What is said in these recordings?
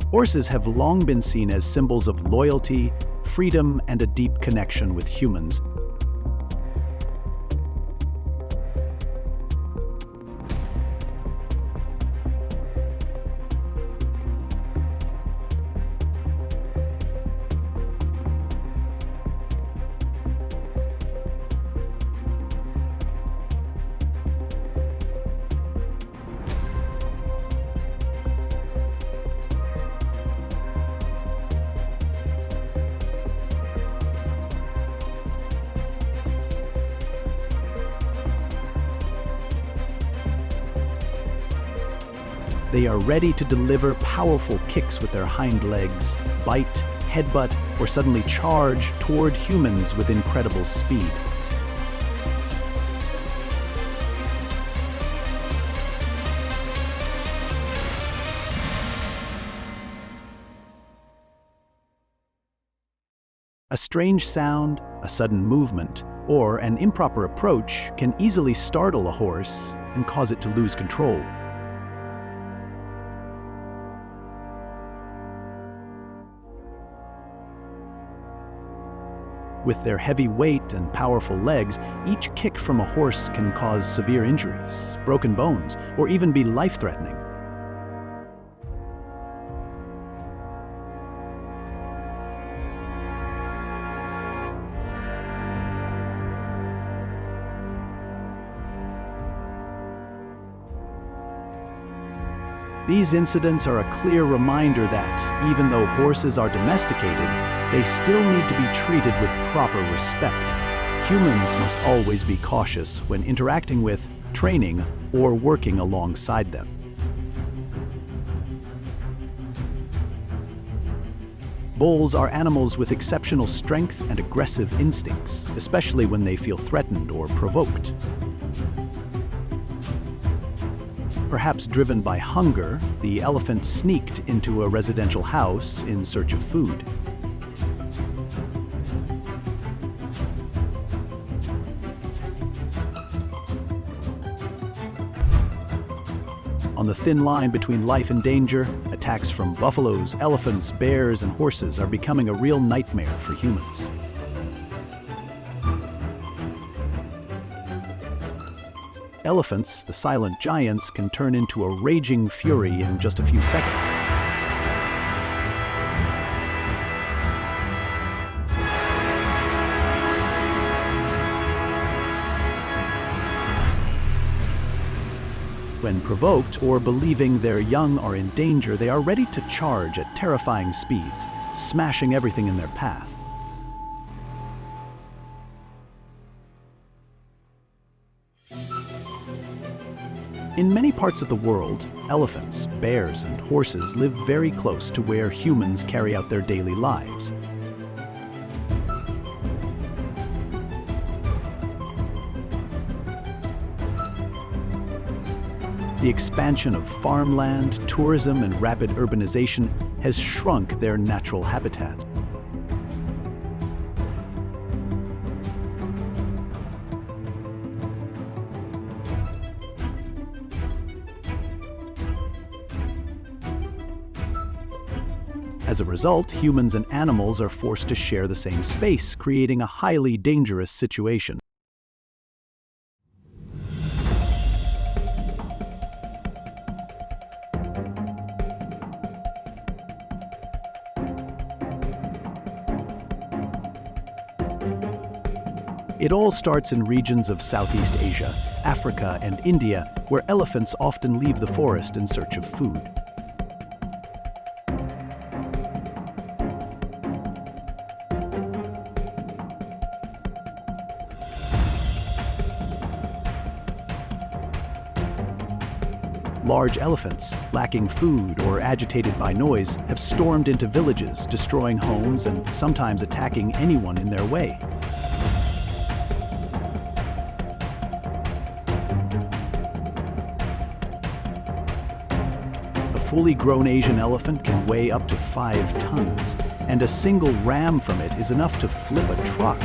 Horses have long been seen as symbols of loyalty, freedom, and a deep connection with humans. They are ready to deliver powerful kicks with their hind legs, bite, headbutt, or suddenly charge toward humans with incredible speed. A strange sound, a sudden movement, or an improper approach can easily startle a horse and cause it to lose control. With their heavy weight and powerful legs, each kick from a horse can cause severe injuries, broken bones, or even be life-threatening. These incidents are a clear reminder that, even though horses are domesticated, they still need to be treated with proper respect. Humans must always be cautious when interacting with, training, or working alongside them. Bulls are animals with exceptional strength and aggressive instincts, especially when they feel threatened or provoked. Perhaps driven by hunger, the elephant sneaked into a residential house in search of food. On the thin line between life and danger, attacks from buffaloes, elephants, bears, and horses are becoming a real nightmare for humans. Elephants, the silent giants, can turn into a raging fury in just a few seconds. When provoked or believing their young are in danger, they are ready to charge at terrifying speeds, smashing everything in their path. In many parts of the world, elephants, bears, and horses live very close to where humans carry out their daily lives. The expansion of farmland, tourism, and rapid urbanization has shrunk their natural habitats. As a result, humans and animals are forced to share the same space, creating a highly dangerous situation. It all starts in regions of Southeast Asia, Africa, and India, where elephants often leave the forest in search of food. Large elephants, lacking food or agitated by noise, have stormed into villages, destroying homes and sometimes attacking anyone in their way. A fully grown Asian elephant can weigh up to 5 tons, and a single ram from it is enough to flip a truck.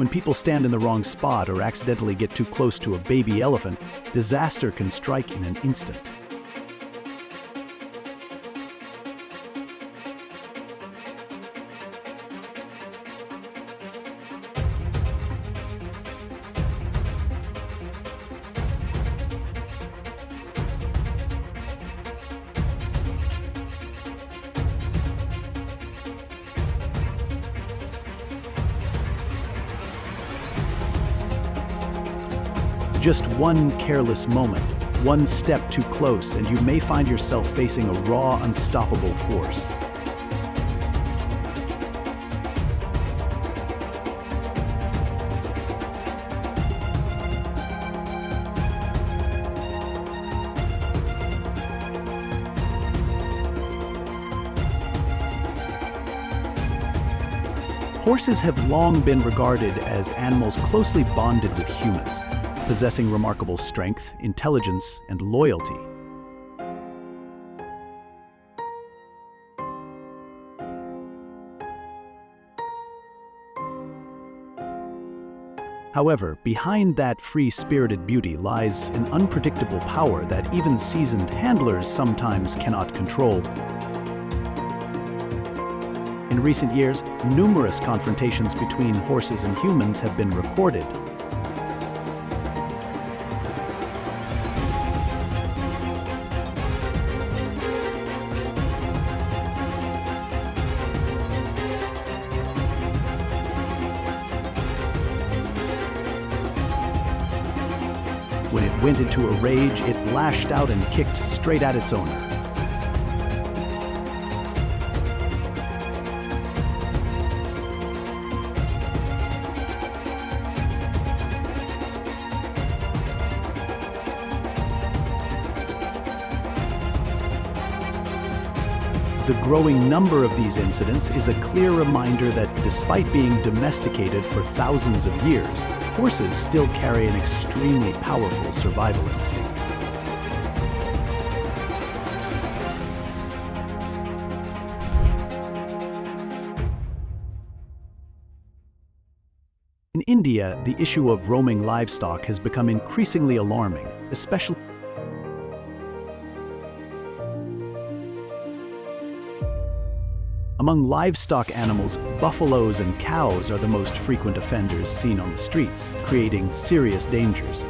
When people stand in the wrong spot or accidentally get too close to a baby elephant, disaster can strike in an instant. Just one careless moment, one step too close, and you may find yourself facing a raw, unstoppable force. Horses have long been regarded as animals closely bonded with humans, possessing remarkable strength, intelligence, and loyalty. However, behind that free-spirited beauty lies an unpredictable power that even seasoned handlers sometimes cannot control. In recent years, numerous confrontations between horses and humans have been recorded. When it went into a rage, it lashed out and kicked straight at its owner. The growing number of these incidents is a clear reminder that despite being domesticated for thousands of years, horses still carry an extremely powerful survival instinct. In India, the issue of roaming livestock has become increasingly alarming, especially among livestock animals. Buffaloes and cows are the most frequent offenders seen on the streets, creating serious dangers.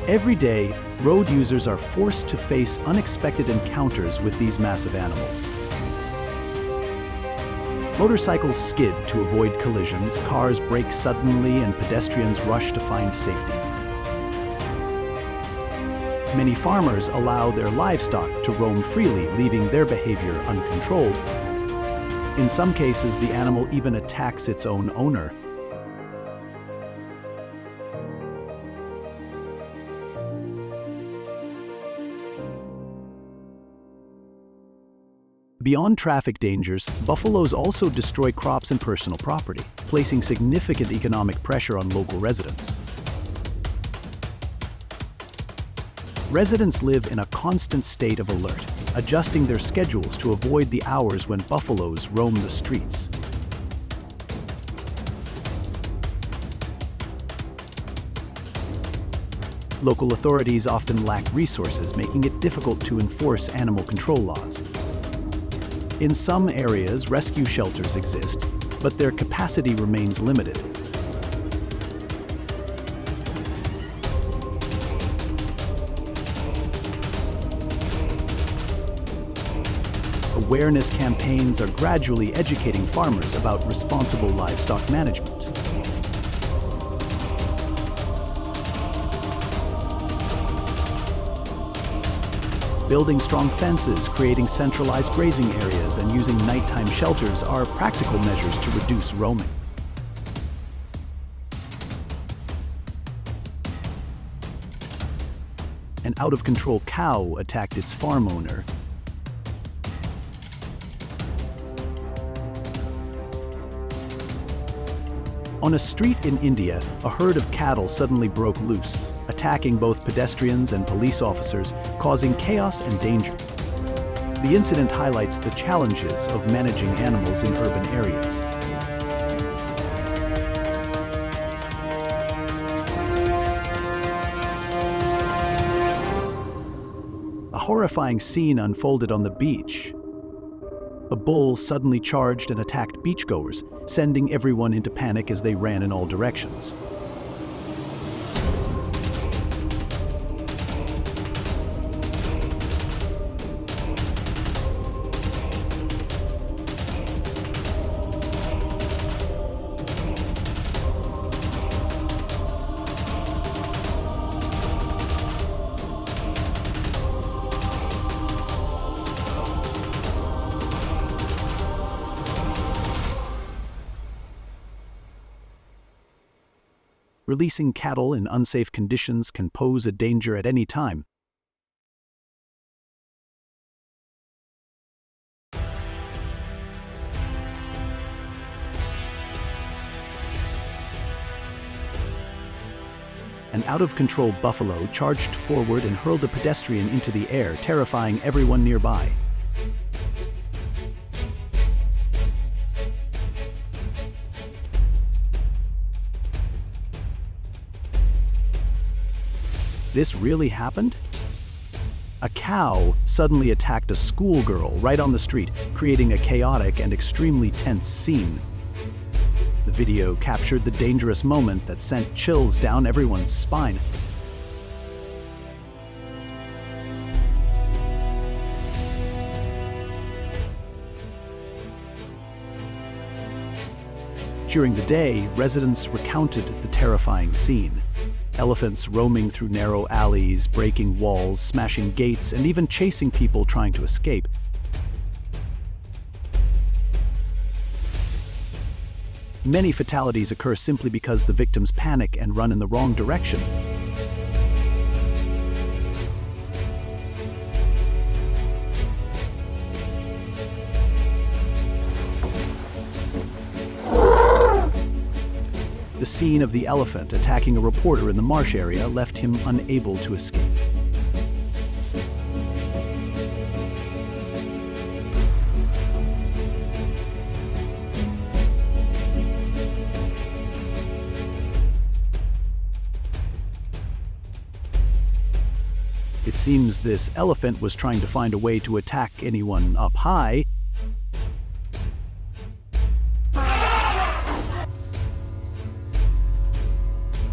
Every day, road users are forced to face unexpected encounters with these massive animals. Motorcycles skid to avoid collisions, cars brake suddenly, and pedestrians rush to find safety. Many farmers allow their livestock to roam freely, leaving their behavior uncontrolled. In some cases, the animal even attacks its own owner. Beyond traffic dangers, buffaloes also destroy crops and personal property, placing significant economic pressure on local residents. Residents live in a constant state of alert, adjusting their schedules to avoid the hours when buffaloes roam the streets. Local authorities often lack resources, making it difficult to enforce animal control laws. In some areas, rescue shelters exist, but their capacity remains limited. Awareness campaigns are gradually educating farmers about responsible livestock management. Building strong fences, creating centralized grazing areas, and using nighttime shelters are practical measures to reduce roaming. An out-of-control cow attacked its farm owner. On a street in India, a herd of cattle suddenly broke loose, attacking both pedestrians and police officers, causing chaos and danger. The incident highlights the challenges of managing animals in urban areas. A horrifying scene unfolded on the beach. A bull suddenly charged and attacked beachgoers, sending everyone into panic as they ran in all directions. Releasing cattle in unsafe conditions can pose a danger at any time. An out-of-control buffalo charged forward and hurled a pedestrian into the air, terrifying everyone nearby. This really happened? A cow suddenly attacked a schoolgirl right on the street, creating a chaotic and extremely tense scene. The video captured the dangerous moment that sent chills down everyone's spine. During the day, residents recounted the terrifying scene. Elephants roaming through narrow alleys, breaking walls, smashing gates, and even chasing people trying to escape. Many fatalities occur simply because the victims panic and run in the wrong direction. The scene of the elephant attacking a reporter in the marsh area left him unable to escape. It seems this elephant was trying to find a way to attack anyone up high.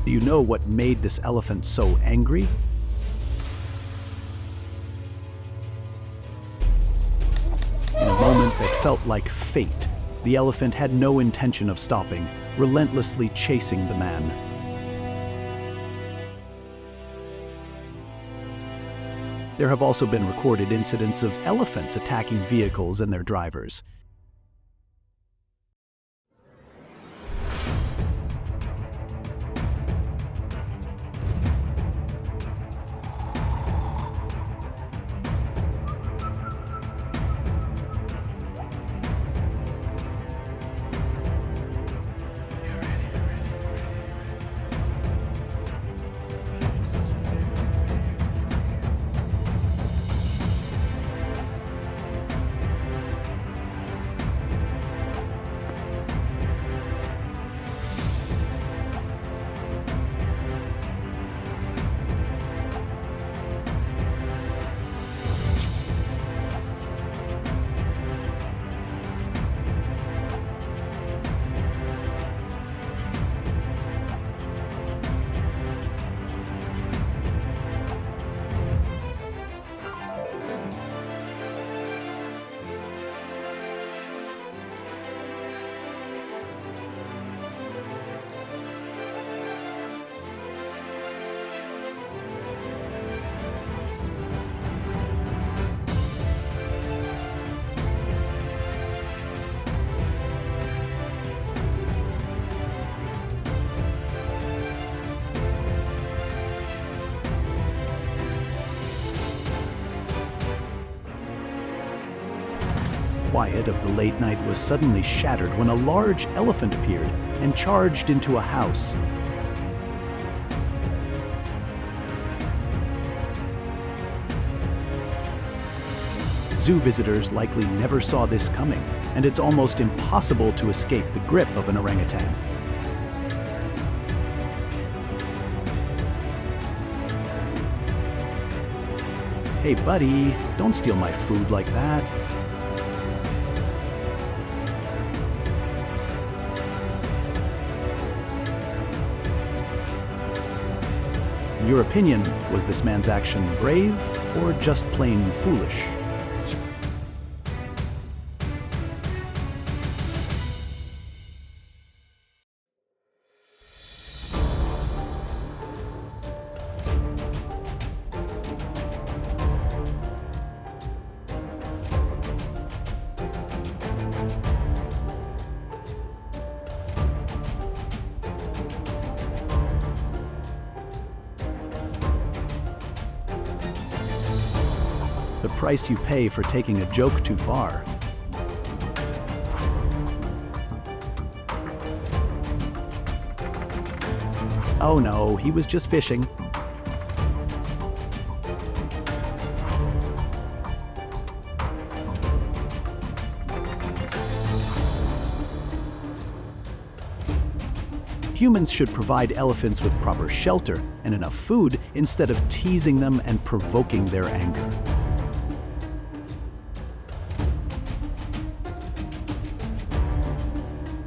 Do you know what made this elephant so angry? In a moment that felt like fate, the elephant had no intention of stopping, relentlessly chasing the man. There have also been recorded incidents of elephants attacking vehicles and their drivers. Quiet of the late night was suddenly shattered when a large elephant appeared and charged into a house. Zoo visitors likely never saw this coming, and it's almost impossible to escape the grip of an orangutan. Hey buddy, don't steal my food like that. In your opinion, was this man's action brave or just plain foolish? The price you pay for taking a joke too far. Oh no, he was just fishing. Humans should provide elephants with proper shelter and enough food instead of teasing them and provoking their anger.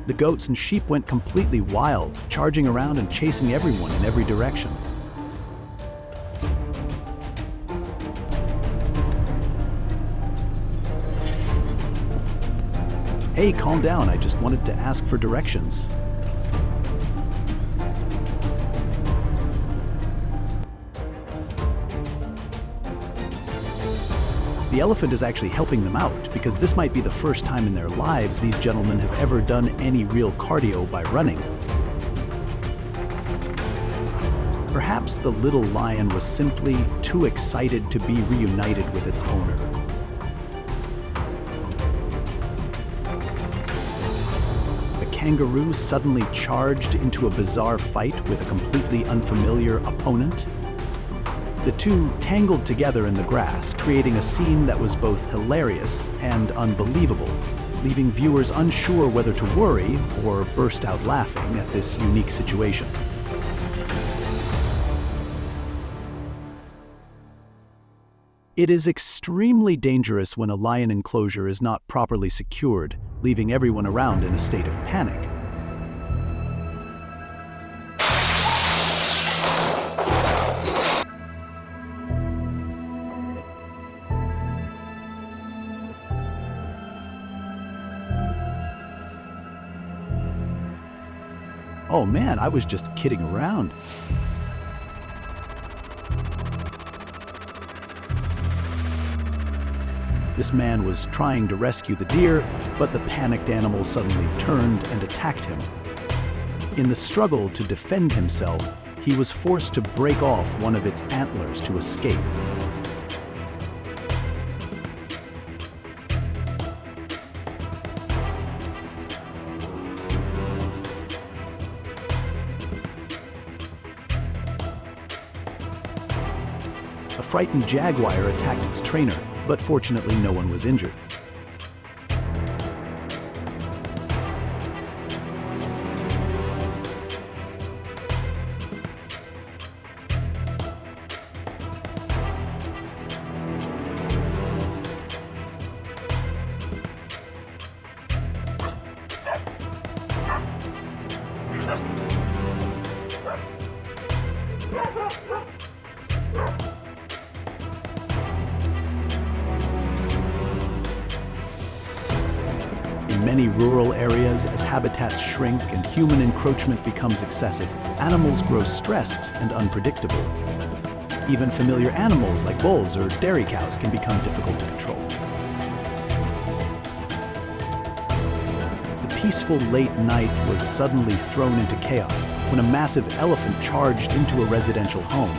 The goats and sheep went completely wild, charging around and chasing everyone in every direction. Hey, calm down, I just wanted to ask for directions. The elephant is actually helping them out because this might be the first time in their lives these gentlemen have ever done any real cardio by running. Perhaps the little lion was simply too excited to be reunited with its owner. The kangaroo suddenly charged into a bizarre fight with a completely unfamiliar opponent. The two tangled together in the grass, creating a scene that was both hilarious and unbelievable, leaving viewers unsure whether to worry or burst out laughing at this unique situation. It is extremely dangerous when a lion enclosure is not properly secured, leaving everyone around in a state of panic. Oh man, I was just kidding around. This man was trying to rescue the deer, but the panicked animal suddenly turned and attacked him. In the struggle to defend himself, he was forced to break off one of its antlers to escape. A frightened jaguar attacked its trainer, but fortunately no one was injured. In many rural areas, as habitats shrink and human encroachment becomes excessive, animals grow stressed and unpredictable. Even familiar animals like bulls or dairy cows can become difficult to control. The peaceful late night was suddenly thrown into chaos when a massive elephant charged into a residential home.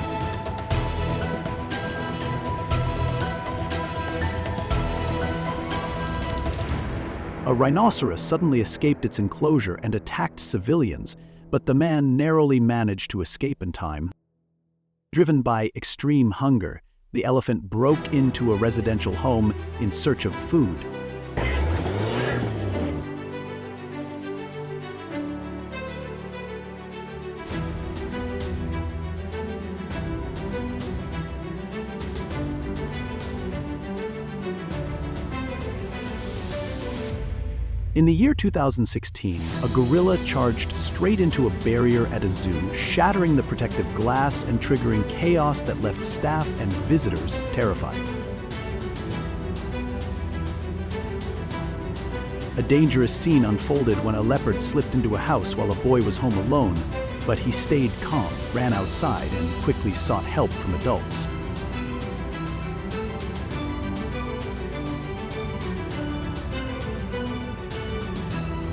A rhinoceros suddenly escaped its enclosure and attacked civilians, but the man narrowly managed to escape in time. Driven by extreme hunger, the elephant broke into a residential home in search of food. In the year 2016, a gorilla charged straight into a barrier at a zoo, shattering the protective glass and triggering chaos that left staff and visitors terrified. A dangerous scene unfolded when a leopard slipped into a house while a boy was home alone, but he stayed calm, ran outside, and quickly sought help from adults.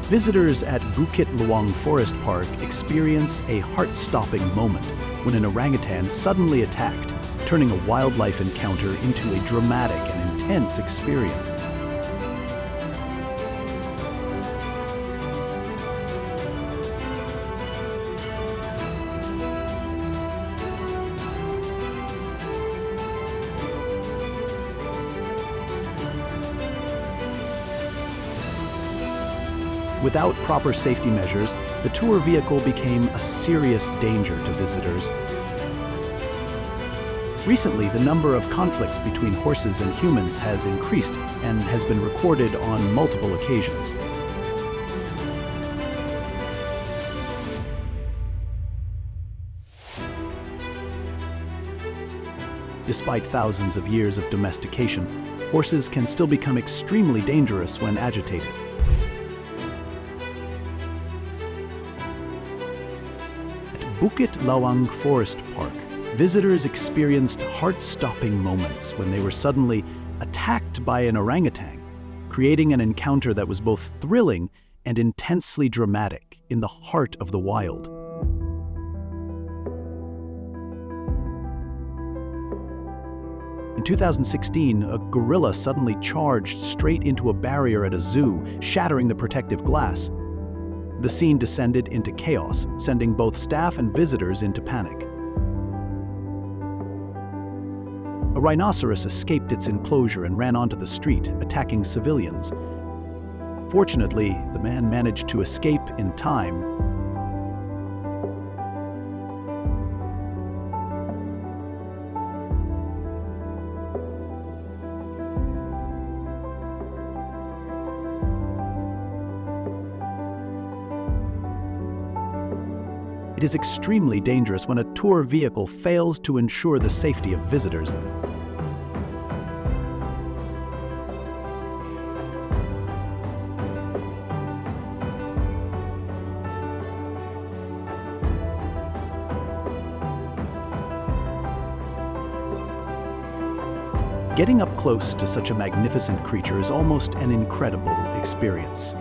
Visitors at Bukit Lawang Forest Park experienced a heart-stopping moment when an orangutan suddenly attacked, turning a wildlife encounter into a dramatic and intense experience. Without proper safety measures, the tour vehicle became a serious danger to visitors. Recently, the number of conflicts between horses and humans has increased and has been recorded on multiple occasions. Despite thousands of years of domestication, horses can still become extremely dangerous when agitated. Bukit Lawang Forest Park, visitors experienced heart-stopping moments when they were suddenly attacked by an orangutan, creating an encounter that was both thrilling and intensely dramatic in the heart of the wild. In 2016, a gorilla suddenly charged straight into a barrier at a zoo, shattering the protective glass. The scene descended into chaos, sending both staff and visitors into panic. A rhinoceros escaped its enclosure and ran onto the street, attacking civilians. Fortunately, the man managed to escape in time. It is extremely dangerous when a tour vehicle fails to ensure the safety of visitors. Getting up close to such a magnificent creature is almost an incredible experience.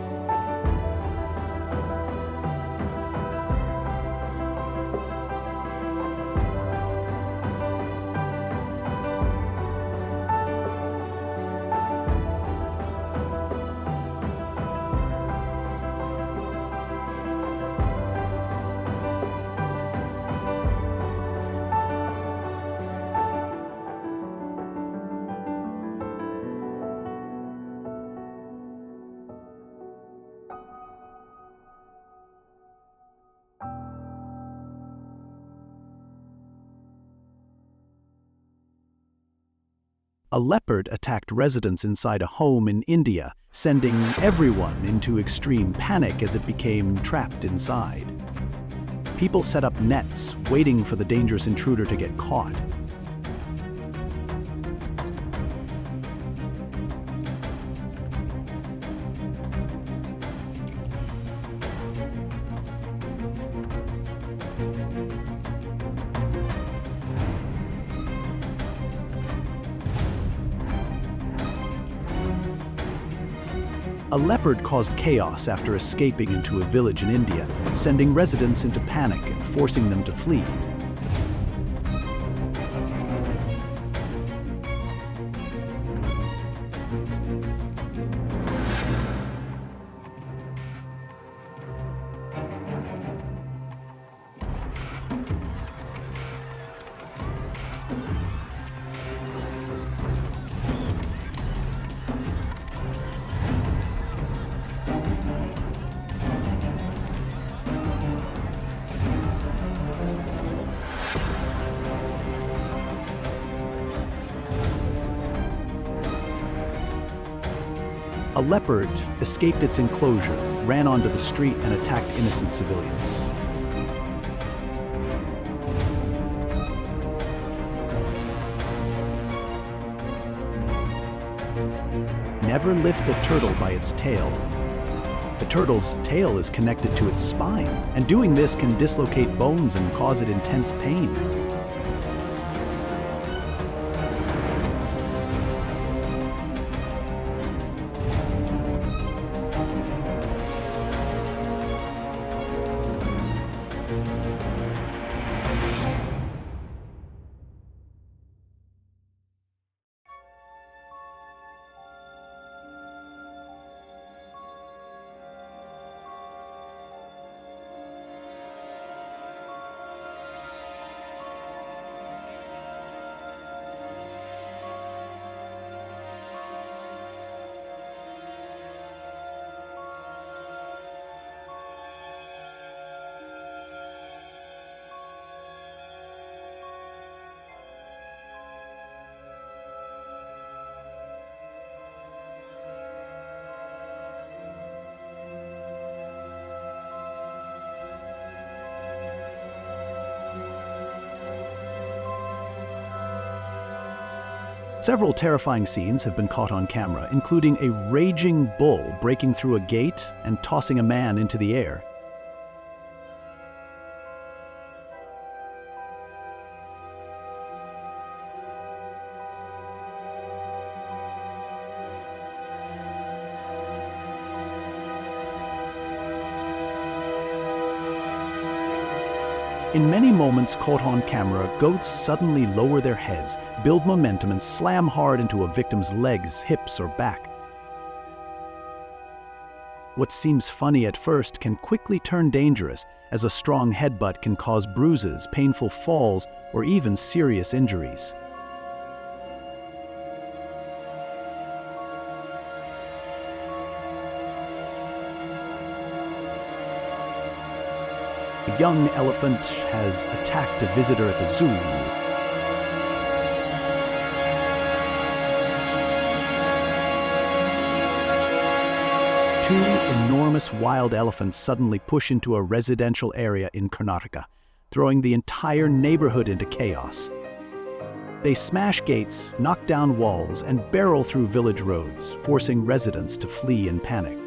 A leopard attacked residents inside a home in India, sending everyone into extreme panic as it became trapped inside. People set up nets, waiting for the dangerous intruder to get caught. A leopard caused chaos after escaping into a village in India, sending residents into panic and forcing them to flee. A leopard escaped its enclosure, ran onto the street, and attacked innocent civilians. Never lift a turtle by its tail. The turtle's tail is connected to its spine, and doing this can dislocate bones and cause it intense pain. Several terrifying scenes have been caught on camera, including a raging bull breaking through a gate and tossing a man into the air. In many moments caught on camera, goats suddenly lower their heads, build momentum, and slam hard into a victim's legs, hips, or back. What seems funny at first can quickly turn dangerous, as a strong headbutt can cause bruises, painful falls, or even serious injuries. A young elephant has attacked a visitor at the zoo. Two enormous wild elephants suddenly push into a residential area in Karnataka, throwing the entire neighborhood into chaos. They smash gates, knock down walls, and barrel through village roads, forcing residents to flee in panic.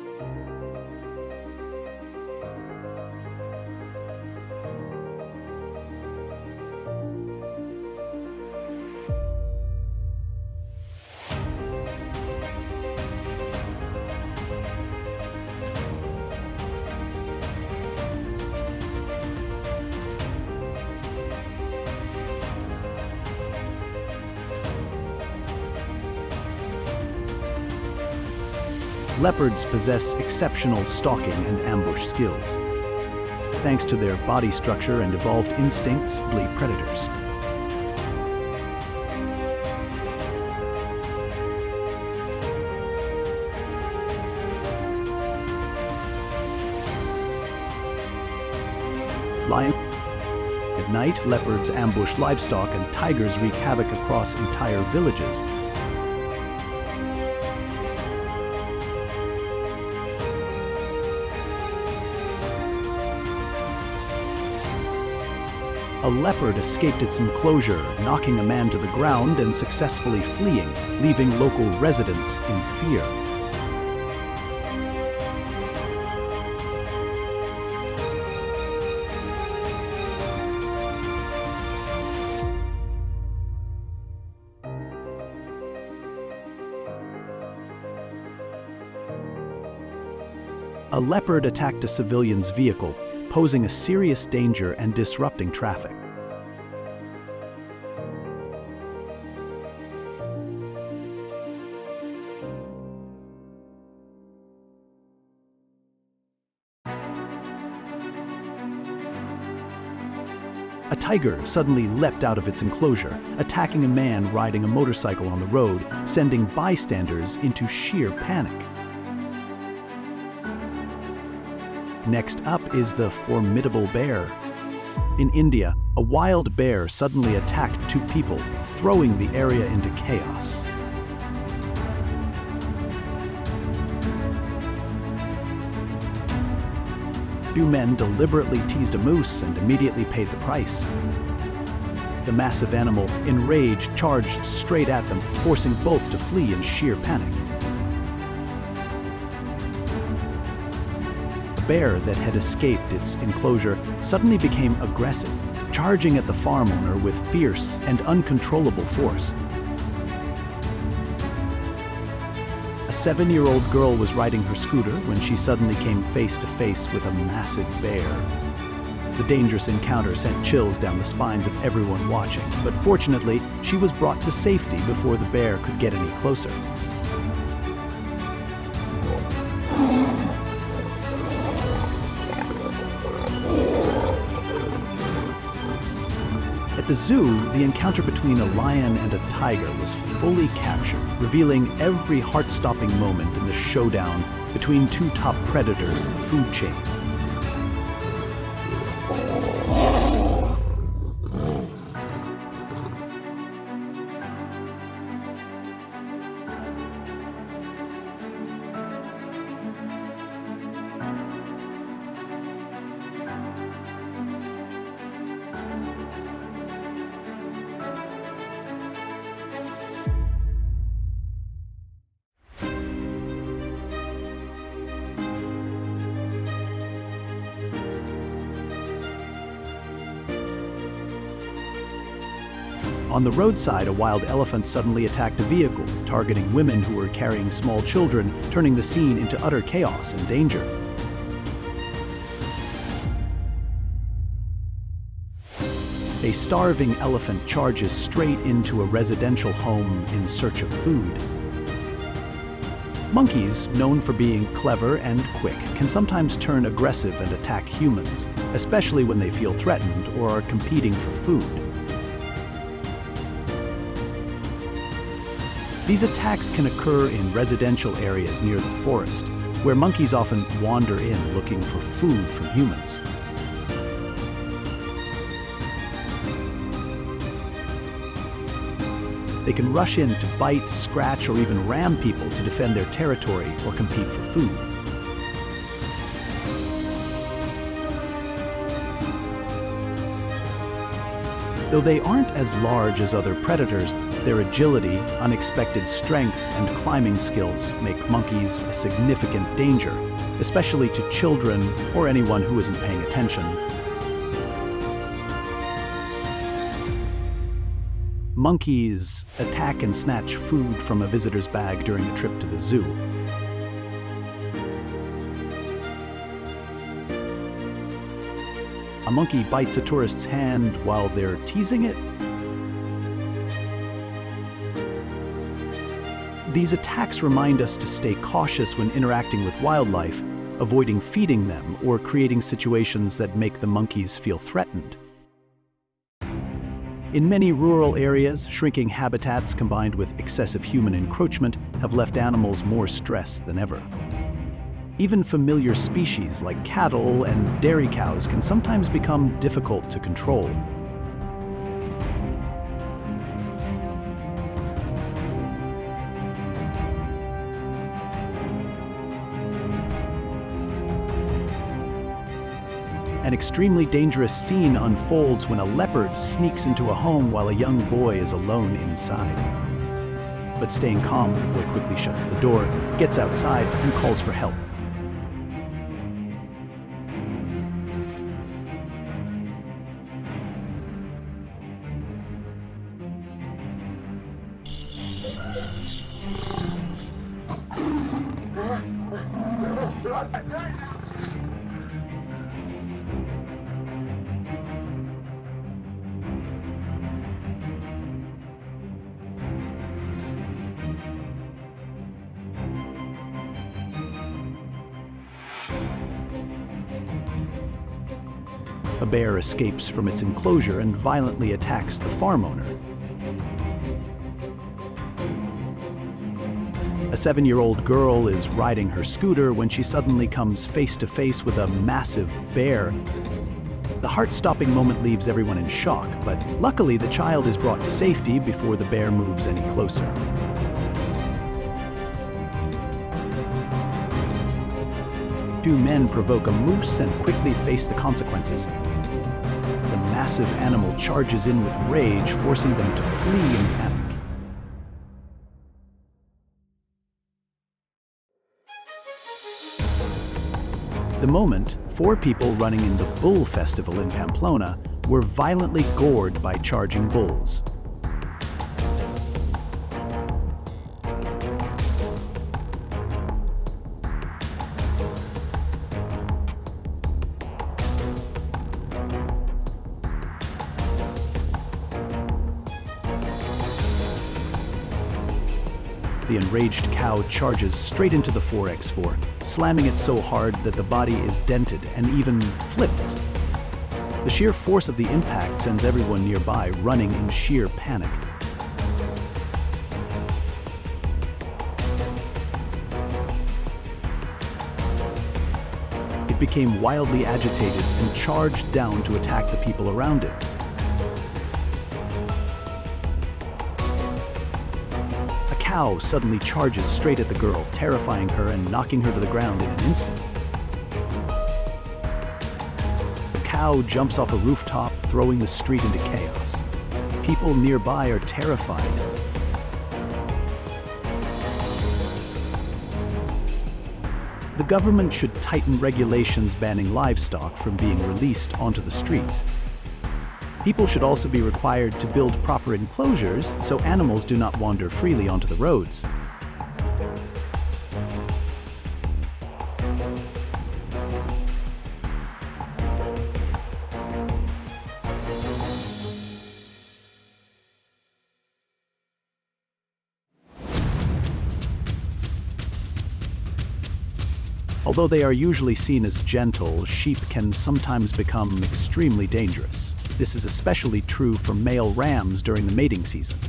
Leopards possess exceptional stalking and ambush skills. Thanks to their body structure and evolved instincts, they are predators. At night, leopards ambush livestock and tigers wreak havoc across entire villages. A leopard escaped its enclosure, knocking a man to the ground and successfully fleeing, leaving local residents in fear. A leopard attacked a civilian's vehicle, posing a serious danger and disrupting traffic. A tiger suddenly leapt out of its enclosure, attacking a man riding a motorcycle on the road, sending bystanders into sheer panic. Next up is the formidable bear. In India, a wild bear suddenly attacked two people, throwing the area into chaos. Two men deliberately teased a moose and immediately paid the price. The massive animal, enraged, charged straight at them, forcing both to flee in sheer panic. A bear that had escaped its enclosure suddenly became aggressive, charging at the farm owner with fierce and uncontrollable force. A 7-year-old girl was riding her scooter when she suddenly came face to face with a massive bear. The dangerous encounter sent chills down the spines of everyone watching, but fortunately, she was brought to safety before the bear could get any closer. At the zoo, the encounter between a lion and a tiger was fully captured, revealing every heart-stopping moment in the showdown between two top predators in the food chain. On the roadside, a wild elephant suddenly attacked a vehicle, targeting women who were carrying small children, turning the scene into utter chaos and danger. A starving elephant charges straight into a residential home in search of food. Monkeys, known for being clever and quick, can sometimes turn aggressive and attack humans, especially when they feel threatened or are competing for food. These attacks can occur in residential areas near the forest, where monkeys often wander in looking for food from humans. They can rush in to bite, scratch, or even ram people to defend their territory or compete for food. Though they aren't as large as other predators, their agility, unexpected strength, and climbing skills make monkeys a significant danger, especially to children or anyone who isn't paying attention. Monkeys attack and snatch food from a visitor's bag during a trip to the zoo. A monkey bites a tourist's hand while they're teasing it. These attacks remind us to stay cautious when interacting with wildlife, avoiding feeding them or creating situations that make the monkeys feel threatened. In many rural areas, shrinking habitats combined with excessive human encroachment have left animals more stressed than ever. Even familiar species like cattle and dairy cows can sometimes become difficult to control. An extremely dangerous scene unfolds when a leopard sneaks into a home while a young boy is alone inside. But staying calm, the boy quickly shuts the door, gets outside, and calls for help. A bear escapes from its enclosure and violently attacks the farm owner. A 7-year-old girl is riding her scooter when she suddenly comes face to face with a massive bear. The heart-stopping moment leaves everyone in shock, but luckily the child is brought to safety before the bear moves any closer. Two men provoke a moose and quickly face the consequences. The massive animal charges in with rage, forcing them to flee in panic. The moment, 4 people running in the Bull Festival in Pamplona were violently gored by charging bulls. The enraged cow charges straight into the 4x4, slamming it so hard that the body is dented and even flipped. The sheer force of the impact sends everyone nearby running in sheer panic. It became wildly agitated and charged down to attack the people around it. A cow suddenly charges straight at the girl, terrifying her and knocking her to the ground in an instant. The cow jumps off a rooftop, throwing the street into chaos. People nearby are terrified. The government should tighten regulations banning livestock from being released onto the streets. People should also be required to build proper enclosures so animals do not wander freely onto the roads. Although they are usually seen as gentle, sheep can sometimes become extremely dangerous. This is especially true for male rams during the mating season.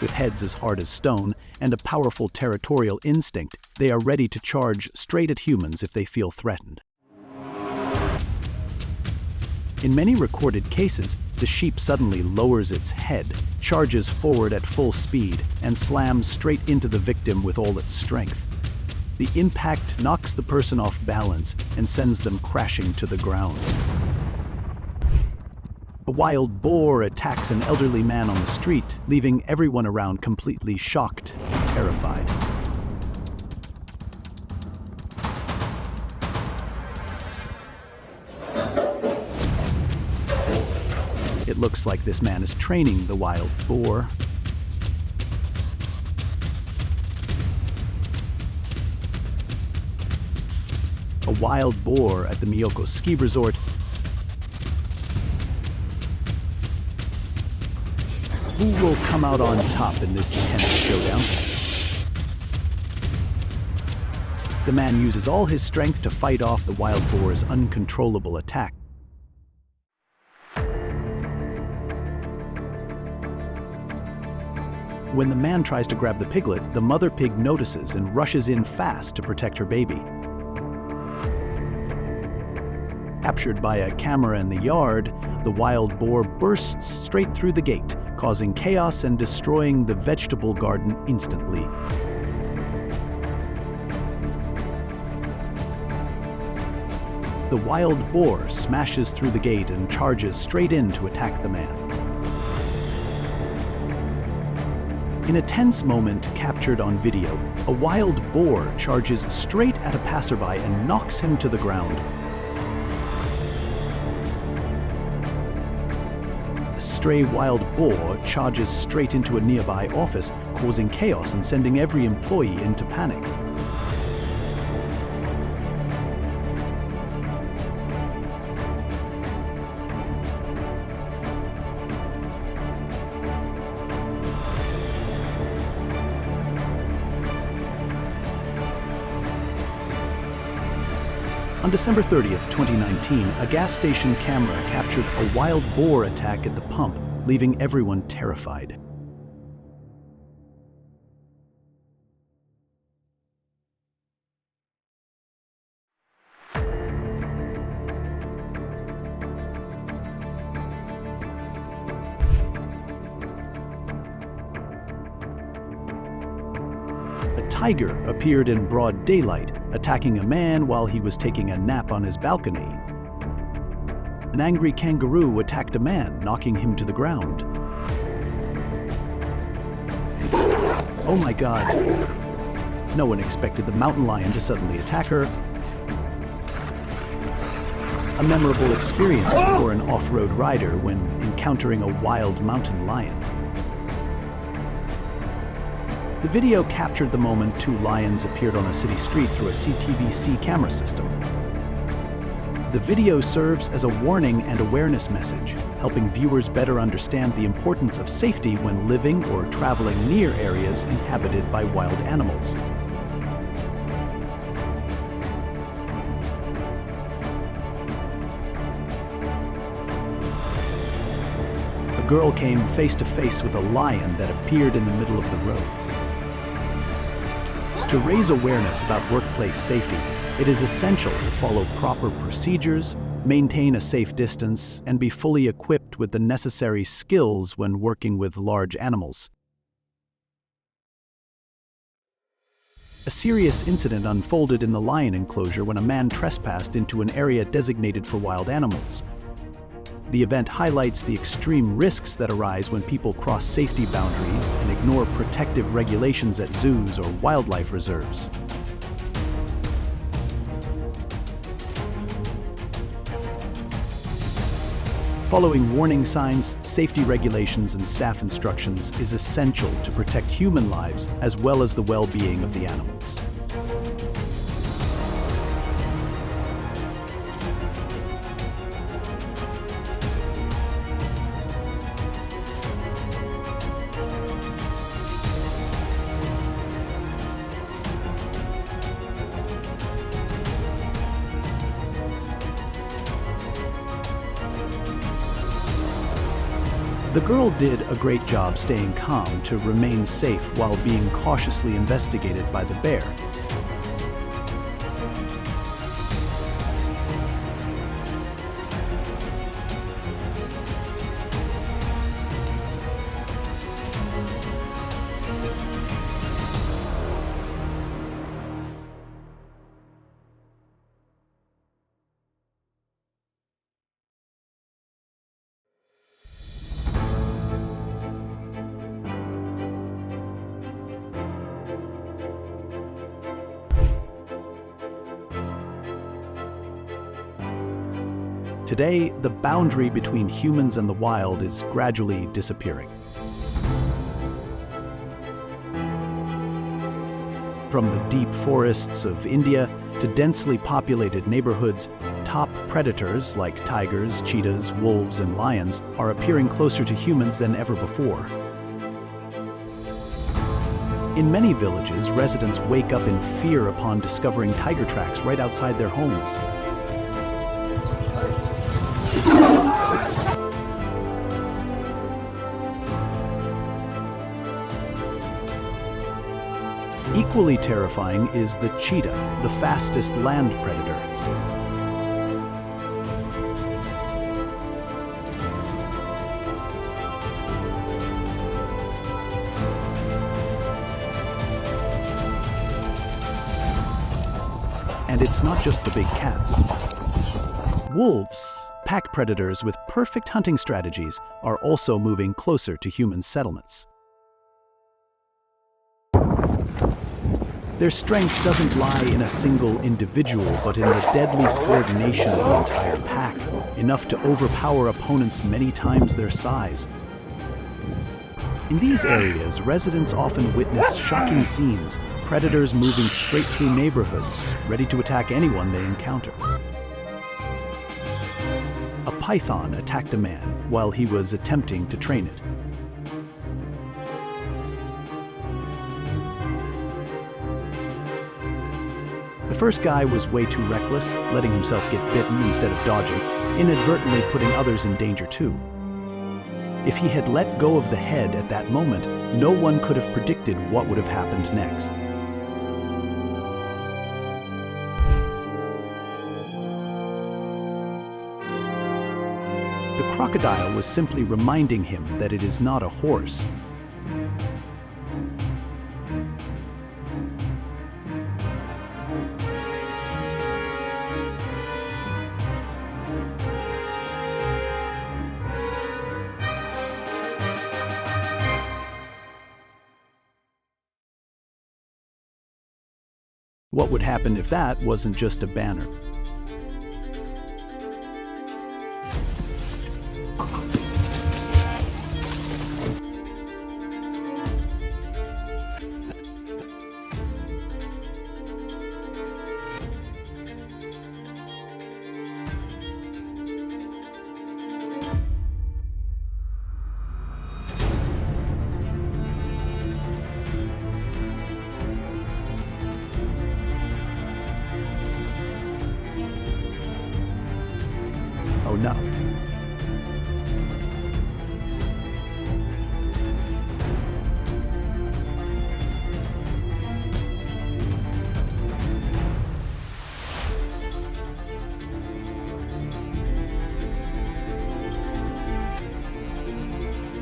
With heads as hard as stone and a powerful territorial instinct, they are ready to charge straight at humans if they feel threatened. In many recorded cases, the sheep suddenly lowers its head, charges forward at full speed, and slams straight into the victim with all its strength. The impact knocks the person off balance and sends them crashing to the ground. A wild boar attacks an elderly man on the street, leaving everyone around completely shocked and terrified. It looks like this man is training the wild boar. A wild boar at the Miyoko ski resort. Who will come out on top in this tense showdown? The man uses all his strength to fight off the wild boar's uncontrollable attack. When the man tries to grab the piglet, the mother pig notices and rushes in fast to protect her baby. Captured by a camera in the yard, the wild boar bursts straight through the gate, causing chaos and destroying the vegetable garden instantly. The wild boar smashes through the gate and charges straight in to attack the man. In a tense moment captured on video, a wild boar charges straight at a passerby and knocks him to the ground. A stray wild boar charges straight into a nearby office, causing chaos and sending every employee into panic. On December 30th, 2019, a gas station camera captured a wild boar attack at the pump, leaving everyone terrified. A tiger appeared in broad daylight, attacking a man while he was taking a nap on his balcony. An angry kangaroo attacked a man, knocking him to the ground. Oh my God! No one expected the mountain lion to suddenly attack her. A memorable experience for an off-road rider when encountering a wild mountain lion. The video captured the moment two lions appeared on a city street through a CCTV camera system. The video serves as a warning and awareness message, helping viewers better understand the importance of safety when living or traveling near areas inhabited by wild animals. A girl came face to face with a lion that appeared in the middle of the road. To raise awareness about workplace safety, it is essential to follow proper procedures, maintain a safe distance, and be fully equipped with the necessary skills when working with large animals. A serious incident unfolded in the lion enclosure when a man trespassed into an area designated for wild animals. The event highlights the extreme risks that arise when people cross safety boundaries and ignore protective regulations at zoos or wildlife reserves. Following warning signs, safety regulations, and staff instructions is essential to protect human lives as well as the well-being of the animals. The girl did a great job staying calm to remain safe while being cautiously investigated by the bear. Today, the boundary between humans and the wild is gradually disappearing. From the deep forests of India to densely populated neighborhoods, top predators like tigers, cheetahs, wolves, and lions are appearing closer to humans than ever before. In many villages, residents wake up in fear upon discovering tiger tracks right outside their homes. Equally terrifying is the cheetah, the fastest land predator. And it's not just the big cats. Wolves, pack predators with perfect hunting strategies, are also moving closer to human settlements. Their strength doesn't lie in a single individual, but in the deadly coordination of the entire pack, enough to overpower opponents many times their size. In these areas, residents often witness shocking scenes, predators moving straight through neighborhoods, ready to attack anyone they encounter. A python attacked a man while he was attempting to train it. The first guy was way too reckless, letting himself get bitten instead of dodging, inadvertently putting others in danger too. If he had let go of the head at that moment, no one could have predicted what would have happened next. The crocodile was simply reminding him that it is not a horse. What would happen if that wasn't just a banner? Oh no.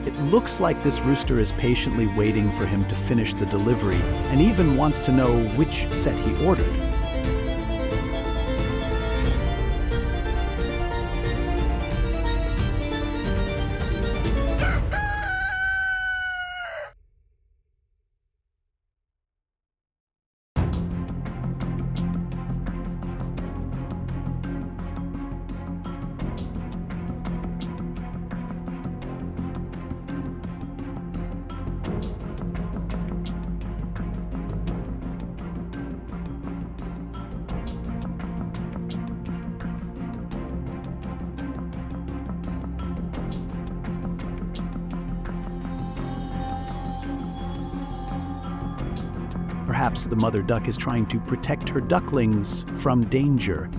It looks like this rooster is patiently waiting for him to finish the delivery and even wants to know which set he ordered. Perhaps the mother duck is trying to protect her ducklings from danger.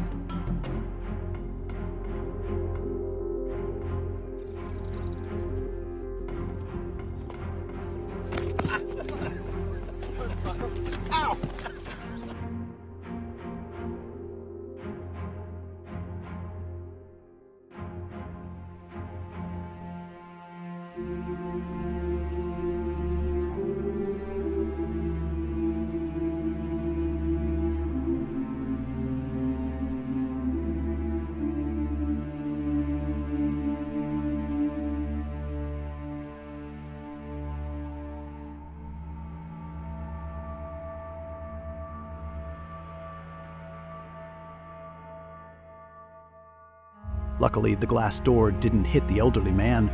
Luckily, the glass door didn't hit the elderly man.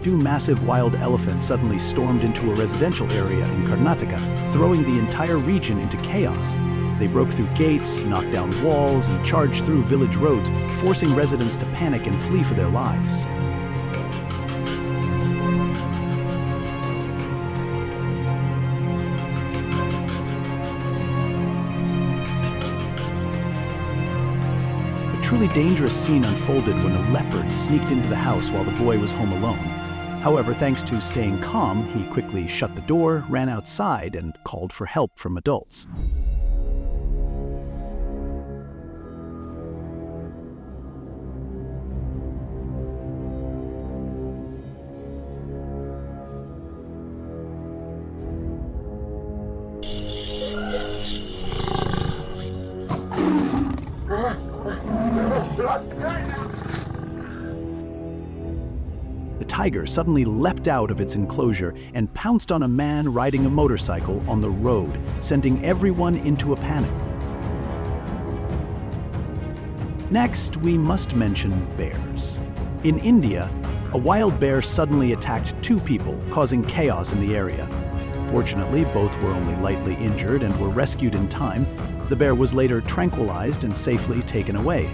Two massive wild elephants suddenly stormed into a residential area in Karnataka, throwing the entire region into chaos. They broke through gates, knocked down walls, and charged through village roads, forcing residents to panic and flee for their lives. A truly dangerous scene unfolded when a leopard sneaked into the house while the boy was home alone. However, thanks to staying calm, he quickly shut the door, ran outside, and called for help from adults. The tiger suddenly leapt out of its enclosure and pounced on a man riding a motorcycle on the road, sending everyone into a panic. Next, we must mention bears. In India, a wild bear suddenly attacked two people, causing chaos in the area. Fortunately, both were only lightly injured and were rescued in time. The bear was later tranquilized and safely taken away.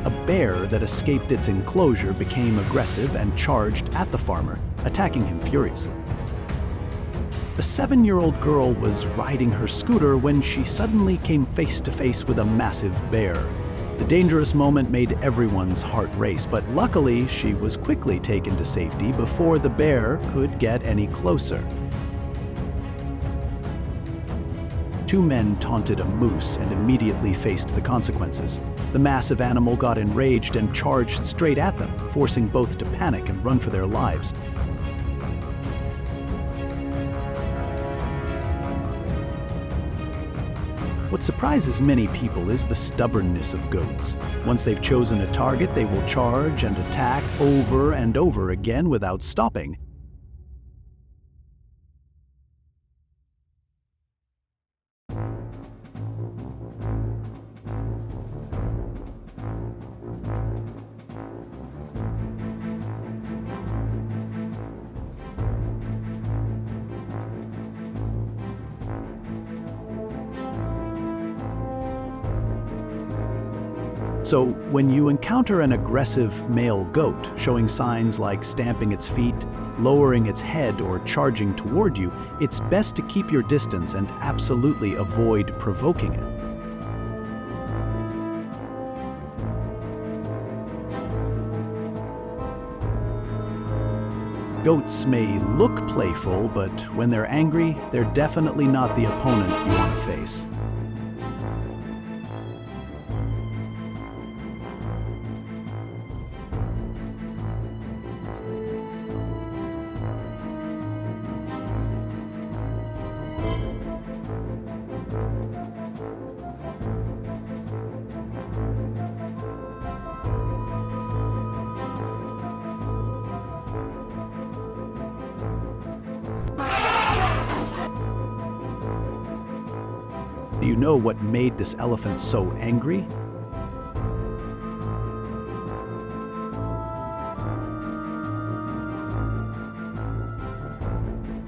A bear that escaped its enclosure became aggressive and charged at the farmer, attacking him furiously. A 7-year-old girl was riding her scooter when she suddenly came face to face with a massive bear. The dangerous moment made everyone's heart race, but luckily she was quickly taken to safety before the bear could get any closer. 2 men taunted a moose and immediately faced the consequences. The massive animal got enraged and charged straight at them, forcing both to panic and run for their lives. What surprises many people is the stubbornness of goats. Once they've chosen a target, they will charge and attack over and over again without stopping. So, when you encounter an aggressive male goat showing signs like stamping its feet, lowering its head, or charging toward you, it's best to keep your distance and absolutely avoid provoking it. Goats may look playful, but when they're angry, they're definitely not the opponent you want to face. Do you know what made this elephant so angry?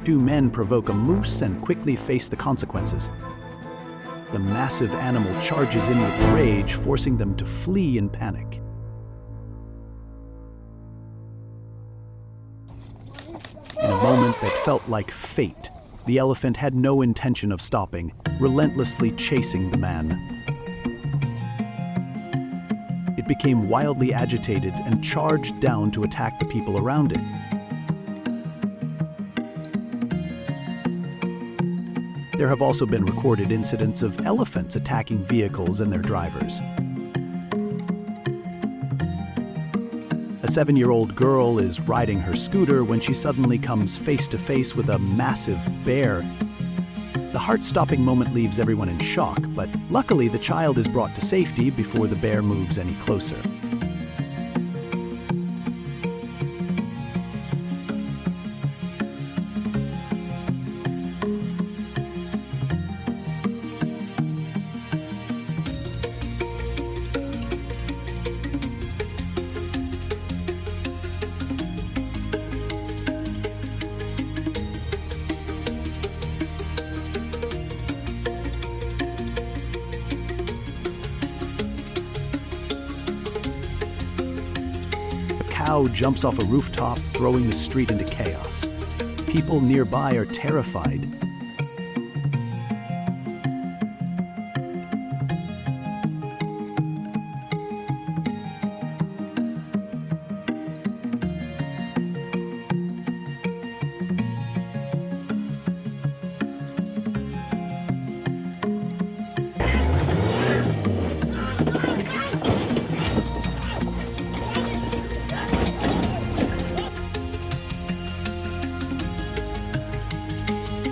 Two men provoke a moose and quickly face the consequences. The massive animal charges in with rage, forcing them to flee in panic. In a moment that felt like fate, the elephant had no intention of stopping, relentlessly chasing the man. It became wildly agitated and charged down to attack the people around it. There have also been recorded incidents of elephants attacking vehicles and their drivers. A 7-year-old girl is riding her scooter when she suddenly comes face to face with a massive bear. The heart-stopping moment leaves everyone in shock, but luckily the child is brought to safety before the bear moves any closer. A cow jumps off a rooftop, throwing the street into chaos. People nearby are terrified.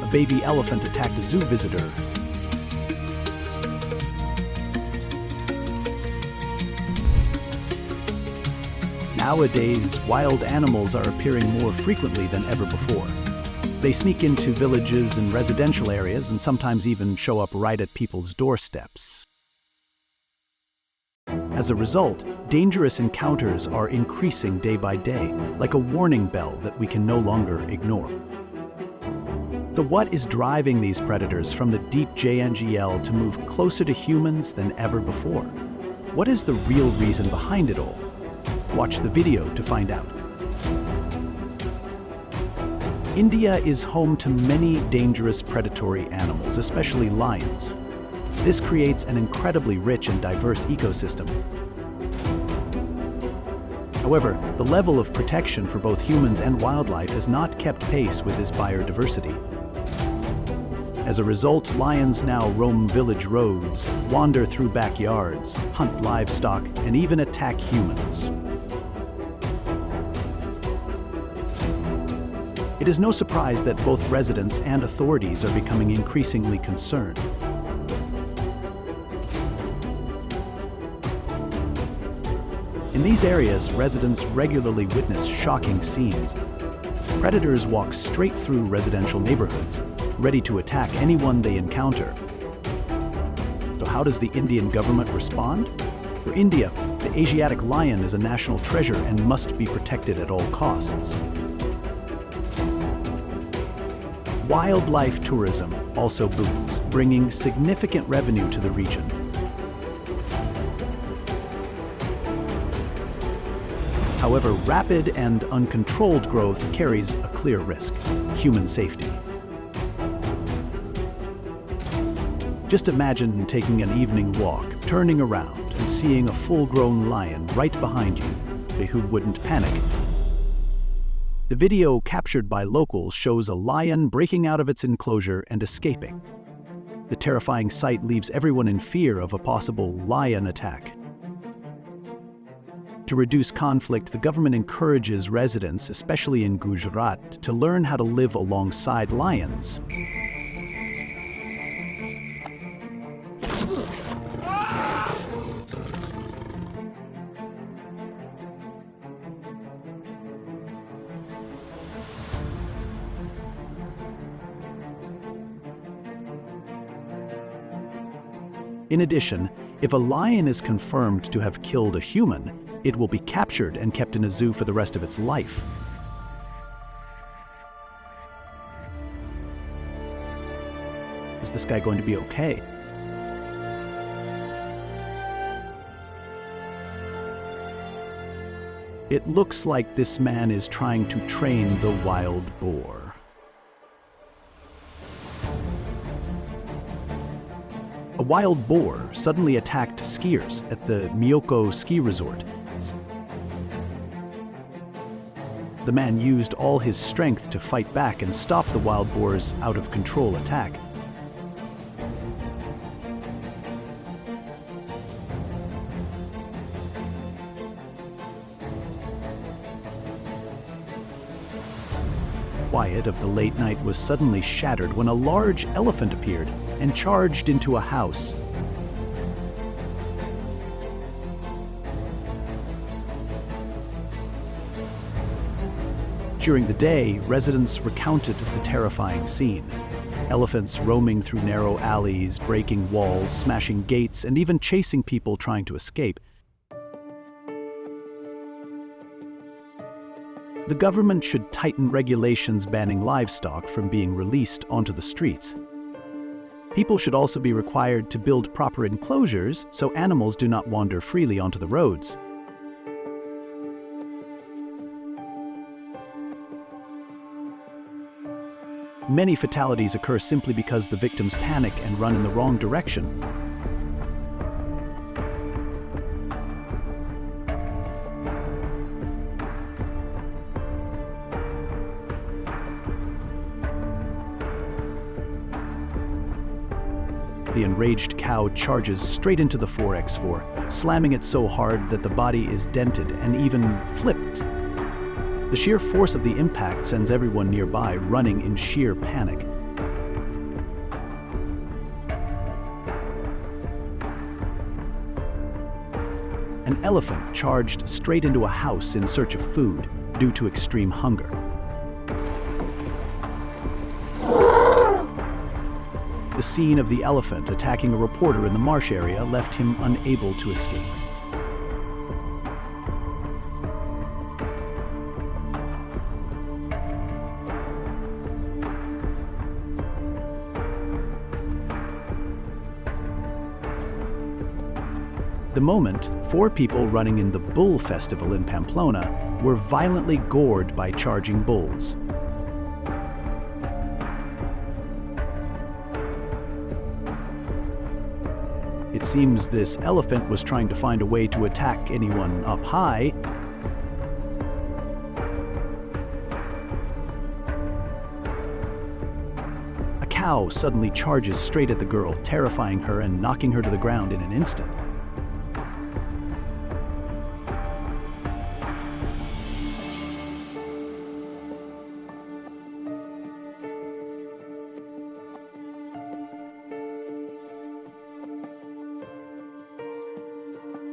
A baby elephant attacked a zoo visitor. Nowadays, wild animals are appearing more frequently than ever before. They sneak into villages and residential areas and sometimes even show up right at people's doorsteps. As a result, dangerous encounters are increasing day by day, like a warning bell that we can no longer ignore. So what is driving these predators from the deep JNGL to move closer to humans than ever before? What is the real reason behind it all? Watch the video to find out. India is home to many dangerous predatory animals, especially lions. This creates an incredibly rich and diverse ecosystem. However, the level of protection for both humans and wildlife has not kept pace with this biodiversity. As a result, lions now roam village roads, wander through backyards, hunt livestock, and even attack humans. It is no surprise that both residents and authorities are becoming increasingly concerned. In these areas, residents regularly witness shocking scenes. Predators walk straight through residential neighborhoods, ready to attack anyone they encounter. So how does the Indian government respond? For India, the Asiatic lion is a national treasure and must be protected at all costs. Wildlife tourism also booms, bringing significant revenue to the region. However, rapid and uncontrolled growth carries a clear risk: human safety. Just imagine taking an evening walk, turning around, and seeing a full-grown lion right behind you. Who wouldn't panic? The video captured by locals shows a lion breaking out of its enclosure and escaping. The terrifying sight leaves everyone in fear of a possible lion attack. To reduce conflict, the government encourages residents, especially in Gujarat, to learn how to live alongside lions. In addition, if a lion is confirmed to have killed a human, it will be captured and kept in a zoo for the rest of its life. Is this guy going to be okay? It looks like this man is trying to train the wild boar. A wild boar suddenly attacked skiers at the Myoko ski resort. The man used all his strength to fight back and stop the wild boar's out-of-control attack. Quiet of the late night was suddenly shattered when a large elephant appeared and charged into a house. During the day, residents recounted the terrifying scene. Elephants roaming through narrow alleys, breaking walls, smashing gates, and even chasing people trying to escape. The government should tighten regulations banning livestock from being released onto the streets. People should also be required to build proper enclosures so animals do not wander freely onto the roads. Many fatalities occur simply because the victims panic and run in the wrong direction. The enraged cow charges straight into the 4x4, slamming it so hard that the body is dented and even flipped. The sheer force of the impact sends everyone nearby running in sheer panic. An elephant charged straight into a house in search of food due to extreme hunger. The scene of the elephant attacking a reporter in the marsh area left him unable to escape. the moment, 4 people running in the Bull Festival in Pamplona were violently gored by charging bulls. It seems this elephant was trying to find a way to attack anyone up high. A cow suddenly charges straight at the girl, terrifying her and knocking her to the ground in an instant.